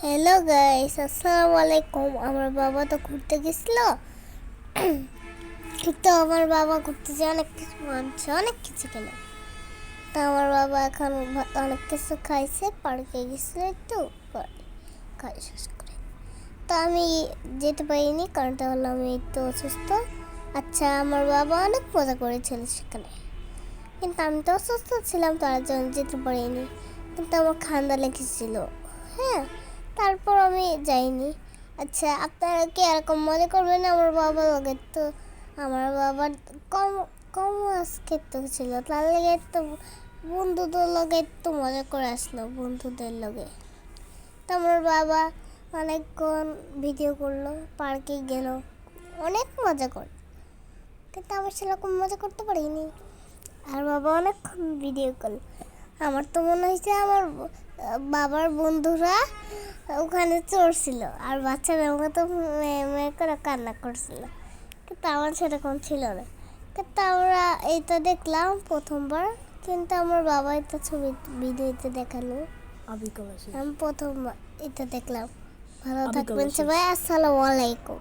Hello guys, আসসালামু আলাইকুম। আমার বাবা তো ঘুরতে গেছিল। তো আমার বাবা ঘুরতে যেয়ে অনেক কিছু আনছে, অনেক কিছু কেন। তো আমার বাবা এখন অনেক কিছু খাইছে, পার্কে গেছিল একটু পরে খাই শেষ করে। তো আমি যেতে পারিনি, কারণটা হলো আমি একটু অসুস্থ। আচ্ছা, আমার বাবা অনেক মজা করেছিল সেখানে, কিন্তু আমি তো অসুস্থ ছিলাম, তার জন্য যেতে পারিনি। কিন্তু আমার ঠান্ডা লেগেছিল। হ্যাঁ, তারপর আমি যাইনি। আচ্ছা, আপনারা কি এরকম মজা করবেন আমার বাবার লগে? তো আমার বাবার কম কম মাছ খেতে ছিল, তার লেগে তো বন্ধুদের লগে একটু মজা করে আসলো, বন্ধুদের লগে। তো আমার বাবা অনেকক্ষণ ভিডিও করলো, পার্কে গেল, অনেক মজা করে। কিন্তু আমি সেরকম মজা করতে পারিনি। আর বাবা অনেকক্ষণ ভিডিও কল। আমার তো মনে হয়েছে আমার বাবার বন্ধুরা ওখানে চড়ছিল, আর বাচ্চাদের মতো মেয়ে মেয়ে করে কান্না করছিল। কিন্তু আমার সেরকম ছিল না। কিন্তু আমরা এইটা দেখলাম প্রথমবার, কিন্তু আমার বাবা এটা ছবি ভিডিওতে দেখালো। আমি প্রথম এটা দেখলাম। ভালো থাকবেন সবাই, আসসালামু আলাইকুম।